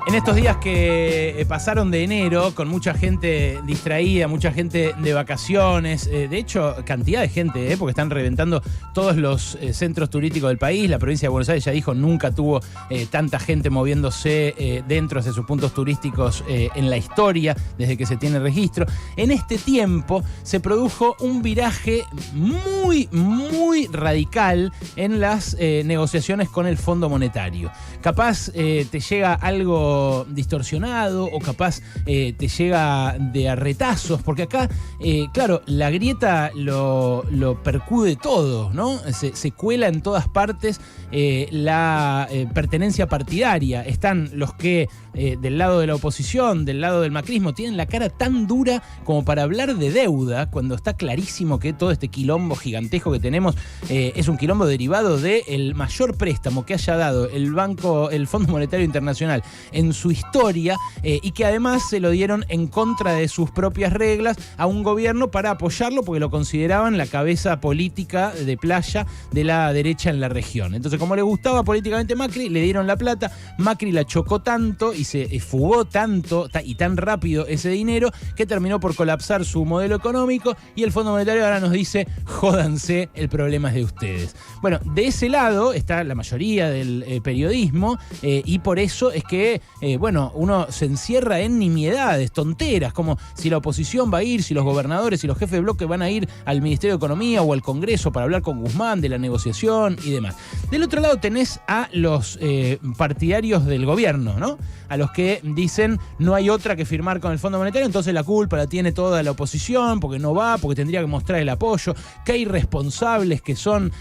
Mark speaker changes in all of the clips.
Speaker 1: En estos días que pasaron de enero, con mucha gente distraída, mucha gente de vacaciones, de hecho, cantidad de gente, porque están reventando todos los centros turísticos del país. La provincia de Buenos Aires ya dijo, nunca tuvo tanta gente moviéndose dentro de sus puntos turísticos en la historia, desde que se tiene registro. En este tiempo se produjo un viraje muy radical en las negociaciones con el Fondo Monetario. Capaz te llega algo distorsionado o capaz te llega de a retazos, porque acá, claro, la grieta lo percude todo, ¿no? Se cuela en todas partes la pertenencia partidaria. Están los que del lado de la oposición, del lado del macrismo, tienen la cara tan dura como para hablar de deuda, cuando está clarísimo que todo este quilombo gigantesco que tenemos es un quilombo derivado del mayor préstamo que haya dado el Fondo Monetario Internacional en su historia, y que además se lo dieron en contra de sus propias reglas a un gobierno para apoyarlo porque lo consideraban la cabeza política de playa de la derecha en la región. Entonces, como le gustaba políticamente Macri, le dieron la plata. Macri la chocó tanto y se fugó tanto y tan rápido ese dinero que terminó por colapsar su modelo económico, y el Fondo Monetario ahora nos dice, jódanse, el problema es de ustedes. Bueno, de ese lado está la mayoría del periodismo, y por eso es que uno se encierra en nimiedades, tonteras, como si la oposición va a ir, si los gobernadores y los jefes de bloque van a ir al Ministerio de Economía o al Congreso para hablar con Guzmán de la negociación y demás. Del otro lado tenés a los partidarios del gobierno, ¿no? A los que dicen no hay otra que firmar con el Fondo Monetario, entonces la culpa la tiene toda la oposición, porque no va, porque tendría que mostrar el apoyo. Qué irresponsables que son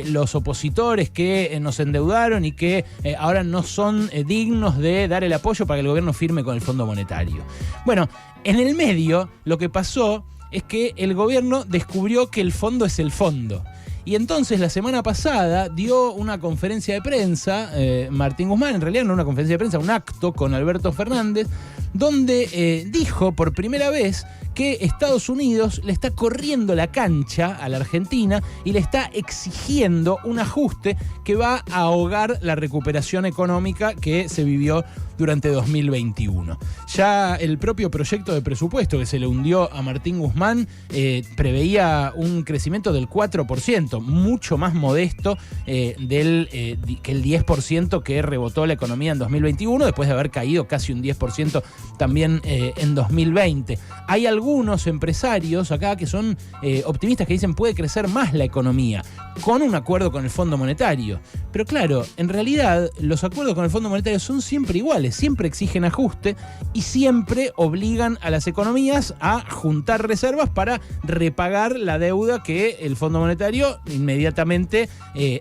Speaker 1: los opositores que nos endeudaron y que ahora no son dignos de dar el apoyo para que el gobierno firme con el Fondo Monetario. Bueno, en el medio lo que pasó es que el gobierno descubrió que el fondo es el fondo. Y entonces la semana pasada dio una conferencia de prensa, Martín Guzmán, en realidad no una conferencia de prensa, un acto con Alberto Fernández, donde dijo por primera vez que Estados Unidos le está corriendo la cancha a la Argentina y le está exigiendo un ajuste que va a ahogar la recuperación económica que se vivió durante 2021. Ya el propio proyecto de presupuesto que se le hundió a Martín Guzmán preveía un crecimiento del 4%, mucho más modesto que el 10% que rebotó la economía en 2021, después de haber caído casi un 10% también en 2020. Hay algunos empresarios acá que son optimistas, que dicen puede crecer más la economía con un acuerdo con el Fondo Monetario. Pero claro, en realidad los acuerdos con el Fondo Monetario son siempre iguales, siempre exigen ajuste y siempre obligan a las economías a juntar reservas para repagar la deuda que el Fondo Monetario inmediatamente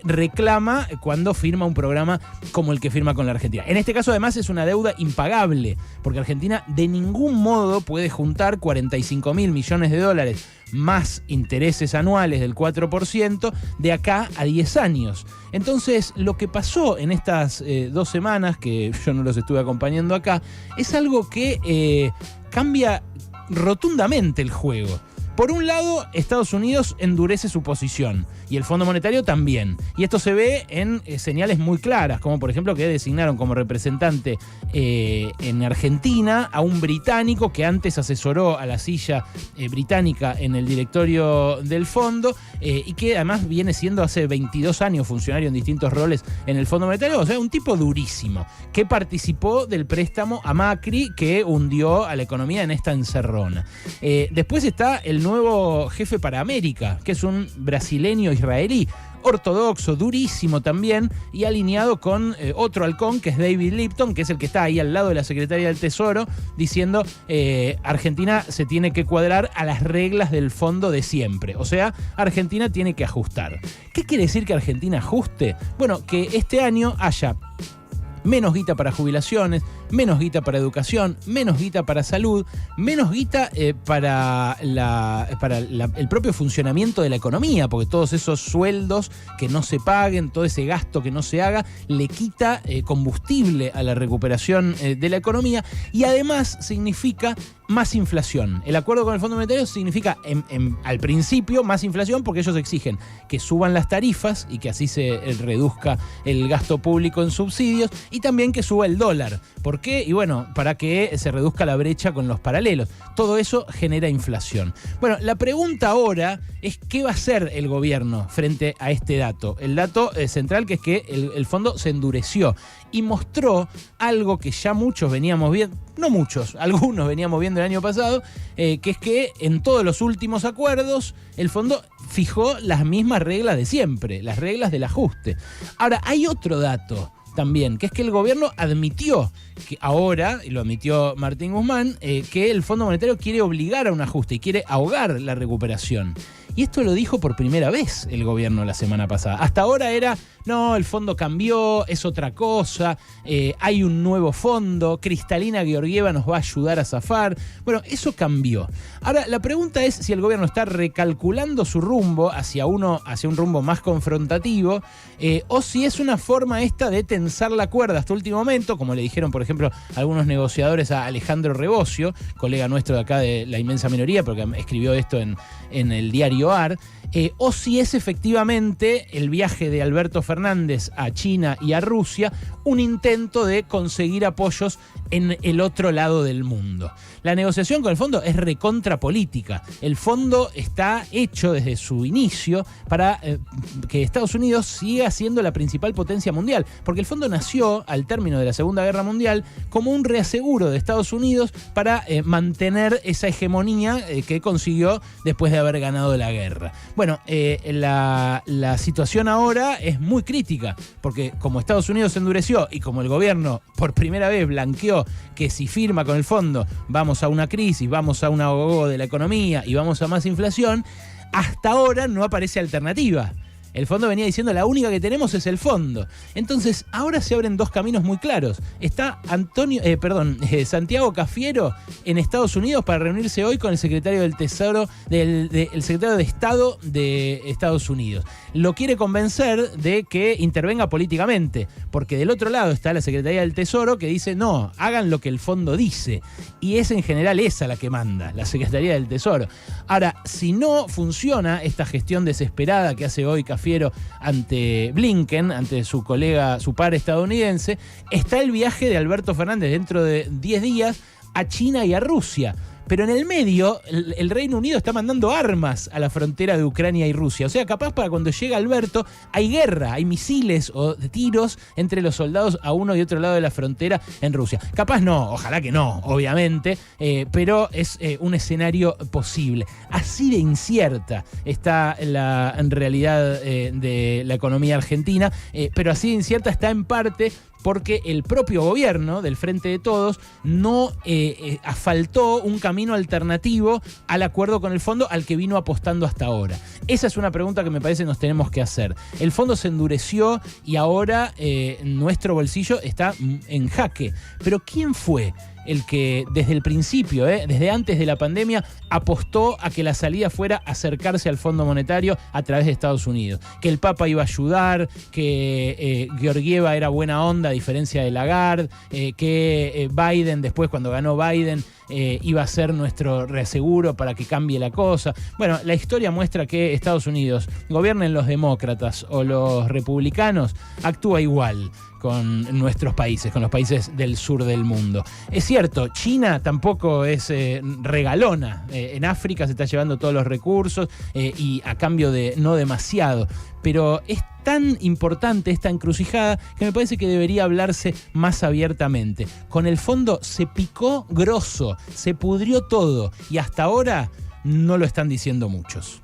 Speaker 1: reclama cuando firma un programa como el que firma con la Argentina. En este caso además es una deuda impagable, porque Argentina de ningún modo puede juntar 45.000 millones de dólares más intereses anuales del 4% de acá a 10 años. Entonces, lo que pasó en estas 2 semanas, que yo no los estuve acompañando acá, es algo que cambia rotundamente el juego. Por un lado, Estados Unidos endurece su posición y el Fondo Monetario también. Y esto se ve en señales muy claras, como por ejemplo que designaron como representante en Argentina a un británico que antes asesoró a la silla británica en el directorio del fondo y que además viene siendo hace 22 años funcionario en distintos roles en el Fondo Monetario. O sea, un tipo durísimo que participó del préstamo a Macri que hundió a la economía en esta encerrona. Después está el nuevo jefe para América, que es un brasileño israelí, ortodoxo, durísimo también, y alineado con otro halcón, que es David Lipton, que es el que está ahí al lado de la Secretaría del Tesoro, diciendo Argentina se tiene que cuadrar a las reglas del fondo de siempre. O sea, Argentina tiene que ajustar. ¿Qué quiere decir que Argentina ajuste? Bueno, que este año haya menos guita para jubilaciones, menos guita para educación, menos guita para salud, menos guita para el propio funcionamiento de la economía, porque todos esos sueldos que no se paguen, todo ese gasto que no se haga, le quita combustible a la recuperación de la economía, y además significa más inflación. El acuerdo con el Fondo Monetario significa, al principio, más inflación porque ellos exigen que suban las tarifas y que así se reduzca el gasto público en subsidios y también que suba el dólar. ¿Por qué? Y bueno, para que se reduzca la brecha con los paralelos. Todo eso genera inflación. Bueno, la pregunta ahora es qué va a hacer el gobierno frente a este dato. El dato central, que es que el fondo se endureció y mostró algo que ya muchos veníamos viendo, no muchos, algunos veníamos viendo el año pasado, que es que en todos los últimos acuerdos el fondo fijó las mismas reglas de siempre, las reglas del ajuste. Ahora, hay otro dato también, que es que el gobierno admitió que ahora, y lo admitió Martín Guzmán, que el Fondo Monetario quiere obligar a un ajuste y quiere ahogar la recuperación. Y esto lo dijo por primera vez el gobierno la semana pasada. Hasta ahora era, no, el fondo cambió, es otra cosa, hay un nuevo fondo, Cristalina Georgieva nos va a ayudar a zafar. Bueno, eso cambió. Ahora, la pregunta es si el gobierno está recalculando su rumbo hacia un rumbo más confrontativo, o si es una forma esta de tensar la cuerda hasta último momento, como le dijeron, por ejemplo, algunos negociadores a Alejandro Rebosio, colega nuestro de acá de La Inmensa Minoría, porque escribió esto en el diario AR, o si es efectivamente el viaje de Alberto Fernández a China y a Rusia un intento de conseguir apoyos en el otro lado del mundo. La negociación con el fondo es recontrapolítica. El fondo está hecho desde su inicio para que Estados Unidos siga siendo la principal potencia mundial, porque el fondo nació al término de la Segunda Guerra Mundial como un reaseguro de Estados Unidos para mantener esa hegemonía que consiguió después de haber ganado la guerra. Bueno, la situación ahora es muy crítica, porque como Estados Unidos se endureció y como el gobierno por primera vez blanqueó que si firma con el fondo vamos a una crisis, vamos a un ahogo de la economía y vamos a más inflación, hasta ahora no aparece alternativa. El fondo venía diciendo la única que tenemos es el fondo. Entonces, ahora se abren dos caminos muy claros. Está Santiago Cafiero en Estados Unidos para reunirse hoy con el secretario del Tesoro, el secretario de Estado de Estados Unidos. Lo quiere convencer de que intervenga políticamente, porque del otro lado está la Secretaría del Tesoro que dice no, hagan lo que el fondo dice. Y es en general esa la que manda, la Secretaría del Tesoro. Ahora, si no funciona esta gestión desesperada que hace hoy Cafiero ante Blinken, ante su colega, su par estadounidense, está el viaje de Alberto Fernández dentro de 10 días a China y a Rusia. Pero en el medio, el Reino Unido está mandando armas a la frontera de Ucrania y Rusia. O sea, capaz para cuando llega Alberto hay guerra, hay misiles o tiros entre los soldados a uno y otro lado de la frontera en Rusia. Capaz no, ojalá que no, obviamente, pero es un escenario posible. Así de incierta está la realidad de la economía argentina, pero así de incierta está en parte porque el propio gobierno del Frente de Todos no asfaltó un camino alternativo al acuerdo con el fondo al que vino apostando hasta ahora. Esa es una pregunta que me parece nos tenemos que hacer. El fondo se endureció y ahora nuestro bolsillo está en jaque. Pero ¿quién fue el que desde el principio, desde antes de la pandemia, apostó a que la salida fuera acercarse al Fondo Monetario a través de Estados Unidos? Que el Papa iba a ayudar, que Georgieva era buena onda a diferencia de Lagarde, que Biden, después cuando ganó Biden, iba a ser nuestro reaseguro para que cambie la cosa. Bueno, la historia muestra que Estados Unidos, gobiernen los demócratas o los republicanos, actúa igual con nuestros países, con los países del sur del mundo. Es cierto, China tampoco es regalona. En África se está llevando todos los recursos y a cambio de no demasiado. Pero es tan importante esta encrucijada que me parece que debería hablarse más abiertamente. Con el fondo se picó grosso, se pudrió todo y hasta ahora no lo están diciendo muchos.